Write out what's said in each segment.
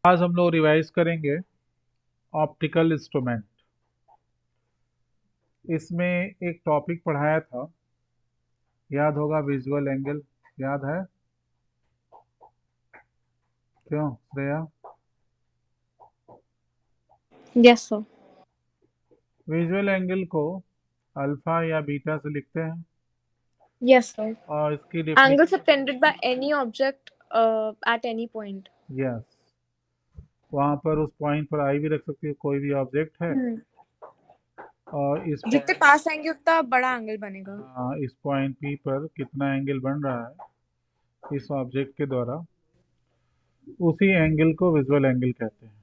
आज हम लोग रिवाइज करेंगे ऑप्टिकल इंस्ट्रूमेंट। इसमें एक टॉपिक पढ़ाया था, याद होगा, विजुअल एंगल। याद है? क्यों Shreya? Yes, sir. Visual angle को अल्फा या बीटा से लिखते हैं Yes, sir. और इसकी Angle definition. subtended by any object at any point. Yes, वहाँ पर उस पॉइंट पर आई भी रख सकती है, कोई भी ऑब्जेक्ट है हम्म और इस जितने पॉइंट, पास आएंगे उतना बड़ा एंगल बनेगा। हाँ, इस पॉइंट पी पर कितना एंगल बन रहा है इस ऑब्जेक्ट के द्वारा, उसी एंगल को विजुअल एंगल कहते हैं।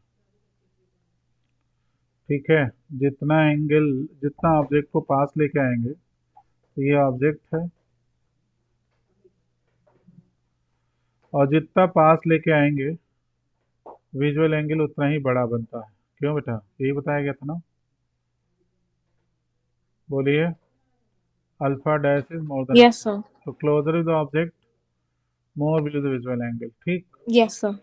ठीक है, जितना एंगल, जितना ऑब्जेक्ट को पास लेके आएंगे, तो ये ऑब्जेक्ट है, और जितना पास लेके आएंगे विजुअल एंगल उतना ही बड़ा बनता है। क्यों बेटा? यही बताया गया था ना? बोलिए। Alpha dash is more than Yes, beta, sir. तो closer is the object, more will the visual angle. ठीक। Yes, sir.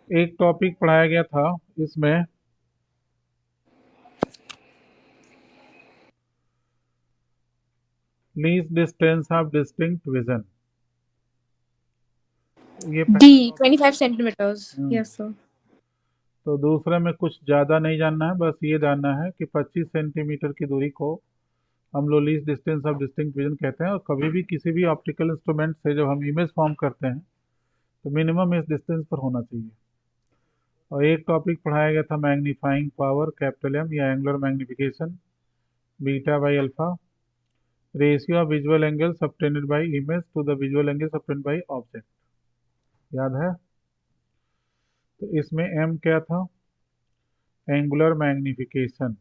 एक टॉपिक पढ़ाया गया था इसमें, least distance of distinct vision. ये पहला D, topic. 25 centimeters. Hmm, Yes, sir. तो दूसरे में कुछ ज़्यादा नहीं जानना है, बस ये जानना है कि 25 सेंटीमीटर की दूरी को हम लोग least distance of distinct vision कहते हैं। और कभी भी किसी भी ऑप्टिकल इंस्ट्रूमेंट से जब हम इमेज फॉर्म करते हैं तो मिनिमम इस डिस्टेंस पर होना चाहिए। और एक टॉपिक पढ़ाया गया था, मैग्नीफाइंग पावर, कैपिटल एम या angular magnification, beta by alpha, ratio of visual angle subtended by image to the visual angle subtended by object. याद है? तो इसमें एम क्या था? Angular magnification.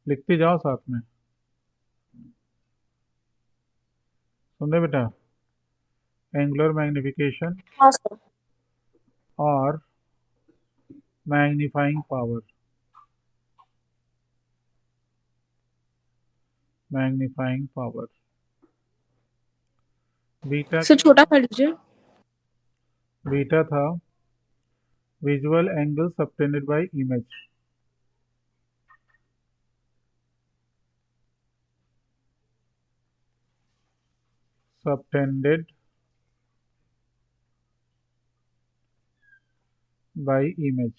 लिखते जाओ साथ में, सुन रहे बेटा? एंगुलर मैग्निफिकेशन हाँ सर। और magnifying power. Magnifying power. Beta sir क्या छोटा था? कर लीजिए। बीटा था visual angle subtended by image. Subtended by image.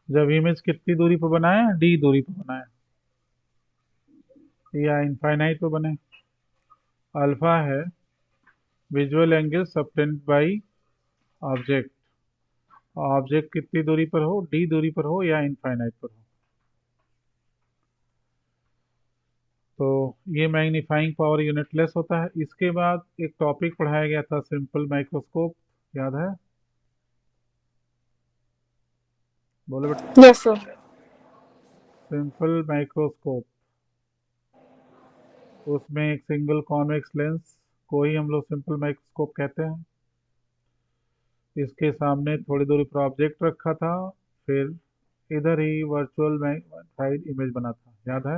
जब इमेज कितनी दूरी पर बनाया? डी दूरी पर बनाया या इनफाइनाइट पर बने? अल्फा है visual angle subtended by object. Object कितनी दूरी पर हो? डी दूरी पर हो या इनफाइनाइट पर हो। तो ये मैग्नीफाइंग पावर यूनिटलेस होता है। इसके बाद एक टॉपिक पढ़ाया गया था, सिंपल माइक्रोस्कोप। याद है? बोलो बेटा। Yes sir. सिंपल माइक्रोस्कोप, उसमें एक सिंगल कॉन्वेक्स लेंस को ही हम लोग सिंपल माइक्रोस्कोप कहते हैं। इसके सामने थोड़ी दूरी पर ऑब्जेक्ट रखा था, फिर इधर ही वर्चुअल मैग्निफाइड इमेज बना था। याद है?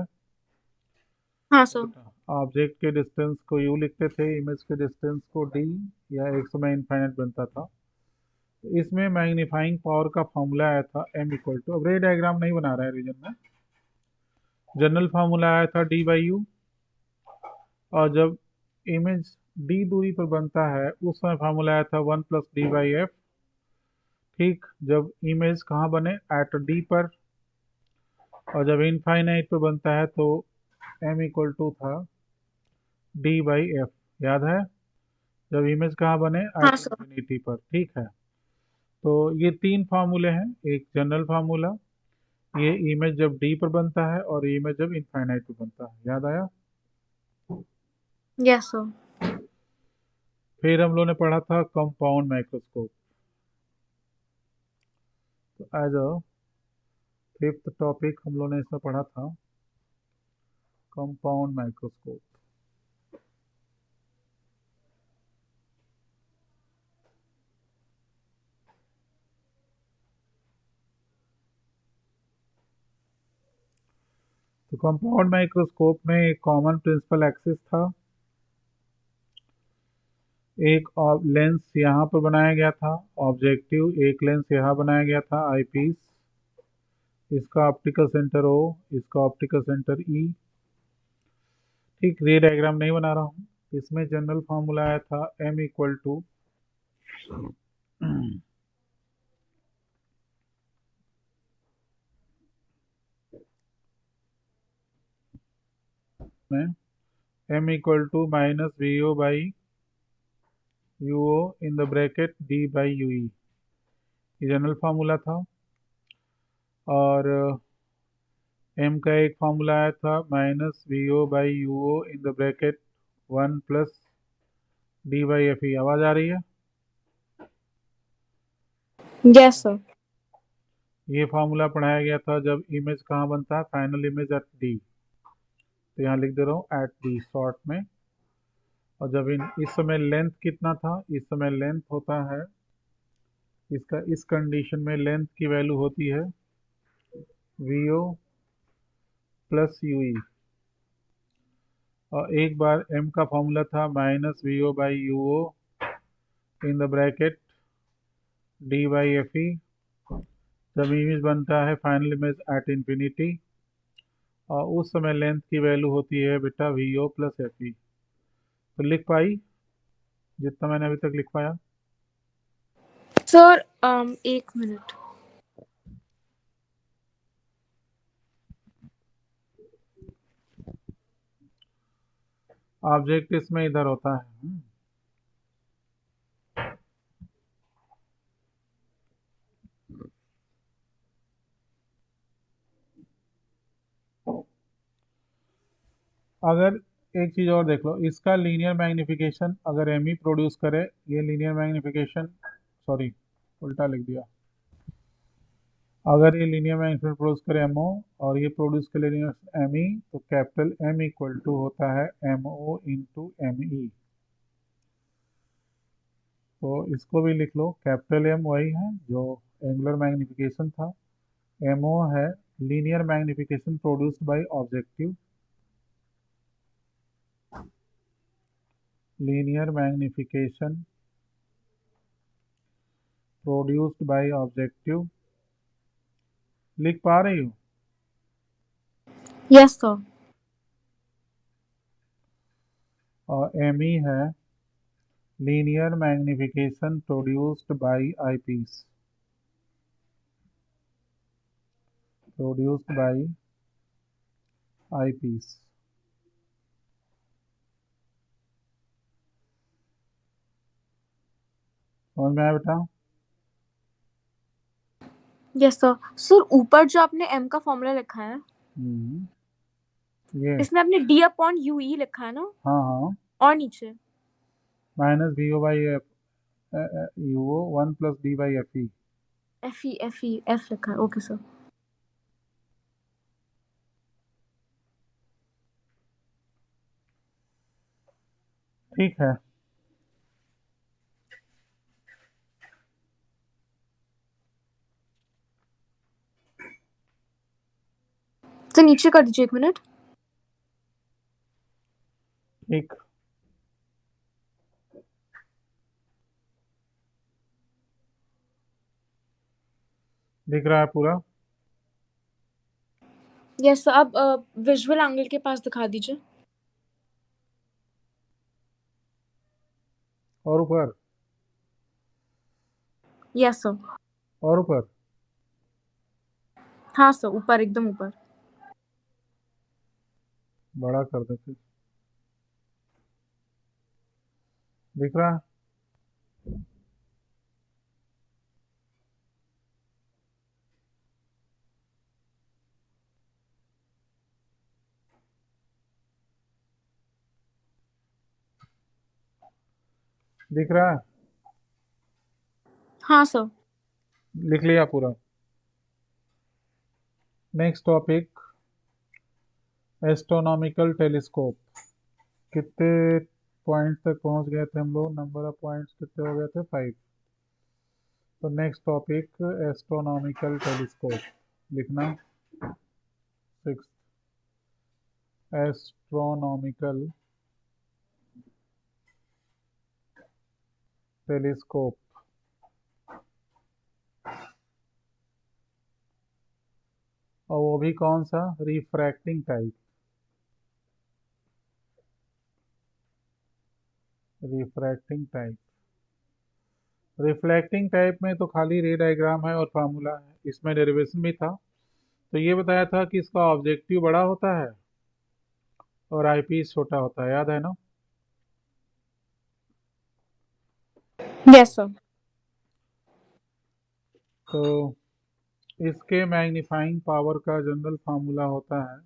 हाँ तो सर। बेटा, ऑब्जेक्ट के डिस्टेंस को यू लिखते थे, इमेज के डिस्टेंस को डी, या एक समय इनफाइनाइट बनता था। तो इसमें मैग्नीफाइंग पावर का फॉर्मूला आया था एम इक्वल टू, अब रे डायग्राम नहीं बना रहा है रीजन में, जनरल फार्मूला आया था डी बाई यू। और जब इमेज डी दूरी पर बनता है उस समय फार्मूला आया था 1 + d/f। ठीक, जब इमेज कहाँ बने? एट डी पर। और जब इनफाइनाइट पर बनता है तो एम इक्वल टू था d/f। याद है? जब इमेज कहाँ बने? हाँ एट सर। इंफिनिटी पर। ठीक है, तो ये तीन फार्मूले हैं। एक जनरल फार्मूला, ये इमेज जब डी पर बनता है, और इमेज जब इनफाइनाइट पर बनता है। याद आया? Yes sir. फिर हम लोगों ने पढ़ा था कंपाउंड माइक्रोस्कोप। तो एज अ फिफ्थ टॉपिक हम लोगों ने इसमें पढ़ा था कंपाउंड माइक्रोस्कोप। तो कंपाउंड माइक्रोस्कोप में एक कॉमन प्रिंसिपल एक्सिस था, एक लेंस यहाँ पर बनाया गया था ऑब्जेक्टिव, एक लेंस यहाँ बनाया गया था आई पीस, इसका ऑप्टिकल सेंटर ओ, इसका ऑप्टिकल सेंटर ई। ठीक, रे डायग्राम नहीं बना रहा हूँ। इसमें जनरल फॉर्मूला आया था m इक्वल टू में m equal to minus V O by U O in the bracket D by U E, ये जनरल फार्मूला था। और m का एक फार्मूला आया था minus V O by U O in the bracket 1 plus D by F E. आवाज़ आ रही है? Yes, sir. ये फार्मूला पढ़ाया गया था जब इमेज कहाँ बनता है, फाइनल इमेज एट डी। तो यहाँ लिख दे रहा हूँ एट डी शॉर्ट में। और जब इस समय लेंथ कितना था, इस समय लेंथ होता है इसका, इस कंडीशन में लेंथ की वैल्यू होती है V O plus U E. और एक बार m का फॉर्मूला था minus V O by U O in the bracket D by F E. जब इमेज बनता है फाइनल इमेज एट इंफिनिटी, और उस समय लेंथ की वैल्यू होती है बेटा V O plus F E. तो लिख पाई जितना मैंने अभी तक लिख पाया? Sir, एक मिनट. ऑब्जेक्ट इसमें इधर होता है। अगर एक चीज़ और देख लो, इसका लीनियर मैग्निफिकेशन अगर एम ई प्रोड्यूस करे, ये लीनियर मैग्निफिकेशन, सॉरी उल्टा लिख दिया, अगर ये लीनियर मैग्निफिकेशन प्रोड्यूस करे एम ओ और ये प्रोड्यूस करे लीनियर एम ई, तो कैपिटल एम इक्वल टू होता है M O into M E. तो इसको भी लिख लो, कैपिटल एम वही है जो एंगुलर मैग्निफिकेशन था, एम ओ है linear magnification produced by objective, linear magnification produced by objective. लिख पा रही हो? Yes, sir. और एम ई है linear magnification produced by eyepiece, produced by eyepiece. समझ में आया बेटा? Yes, sir. Sir, ऊपर जो आपने m का फॉर्मूला लिखा है, ये इसमें आपने d अपॉन यू ई लिखा है ना? हाँ हाँ, और नीचे minus V O by F U O 1 plus D by F E. f लिखा है. Okay sir. ठीक है, तो नीचे कर दीजिए, एक मिनट. ठीक। दिख रहा है पूरा? Yes sir. आप विजुअल एंगल के पास दिखा दीजिए. और ऊपर? Yes sir. और ऊपर? हाँ सर, ऊपर, एकदम ऊपर. बड़ा कर दे फिर। दिख रहा है? दिख रहा है? हाँ सर. लिख लिया पूरा? Next topic, astronomical telescope. कितने पॉइंट तक पहुंच गए थे हम लोग? नंबर ऑफ पॉइंट्स कितने हो गए थे? 5। तो नेक्स्ट टॉपिक एस्ट्रोनॉमिकल टेलीस्कोप लिखना। 6 एस्ट्रोनॉमिकल टेलीस्कोप, और वो भी कौन सा, refracting type. Refracting type, reflecting type में तो खाली रे डायग्राम है और फार्मूला है, इसमें डेरिवेशन भी था। तो ये बताया था कि इसका ऑब्जेक्टिव बड़ा होता है और आईपीस छोटा होता है, याद है ना। Yes, sir. तो इसके मैग्नीफाइंग पावर का जनरल फार्मूला होता है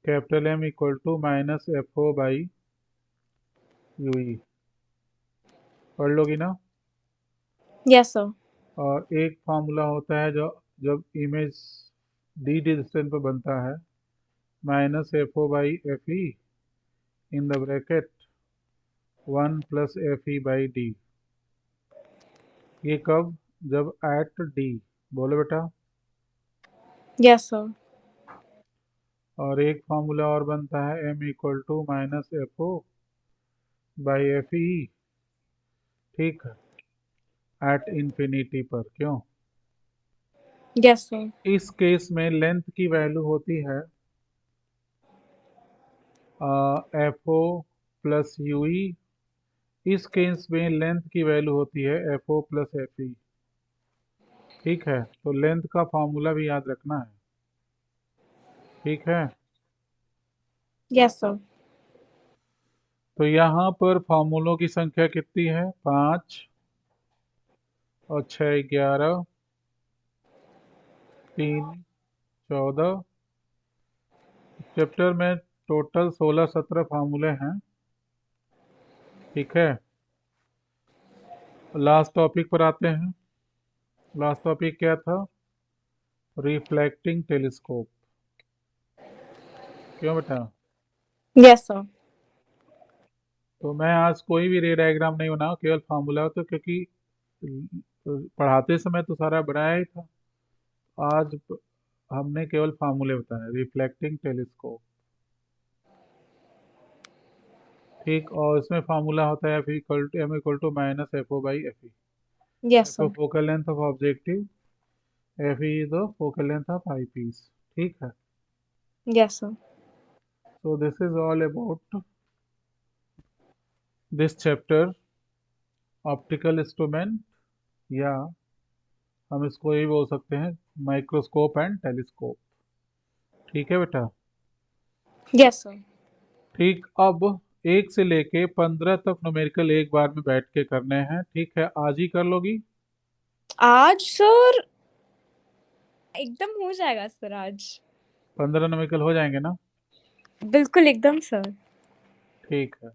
capital M equal to minus F O by U E. पढ़ लोगी ना। Yes, sir. और एक फार्मूला होता है जो जब इमेज डी डिस्टेंस पर बनता है, minus F O by F E in the bracket 1 plus F E by D. ये कब, जब एट डी, बोलो बेटा। Yes, sir. और एक फार्मूला और बनता है M equal to minus F O by F E, ठीक है, एट इंफिनिटी पर। क्यों? Yes, sir. इस केस में लेंथ की वैल्यू होती है F O plus U E. इस केस में लेंथ की वैल्यू होती है F O plus F E, ठीक है। तो लेंथ का फार्मूला भी याद रखना है, ठीक है। Yes, sir. तो यहाँ पर फार्मूलों की संख्या कितनी है, 5 और 6 11, 3 14। चैप्टर में टोटल 16-17 फार्मूले हैं, ठीक है। लास्ट टॉपिक पर आते हैं। लास्ट टॉपिक क्या था, रिफ्लेक्टिंग टेलीस्कोप। क्यों बेटा? Yes, sir. तो मैं आज कोई भी रे डायग्राम नहीं बनाऊँ, केवल फार्मूला, तो क्योंकि पढ़ाते समय तो सारा बनाया ही था। आज हमने केवल फार्मूले बताए, रिफ्लेक्टिंग टेलीस्कोप, ठीक। और इसमें फार्मूला होता है M equal to minus F O by F E. Yes, F O sir. Focal length of objective, F E is the focal length of eyepiece, ठीक है। Yes, sir. So this is all about this chapter, optical instrument, या हम इसको ये बोल सकते हैं microscope and telescope, ठीक है बेटा। Yes, sir. ठीक, अब 1 से लेके 15 तक न्यूमेरिकल एक बार में बैठ के करने हैं, ठीक है। आज ही कर लोगी? आज सर एकदम हो जाएगा सर आज। 15 न्यूमेरिकल हो जाएंगे ना? बिल्कुल एकदम सर। ठीक है।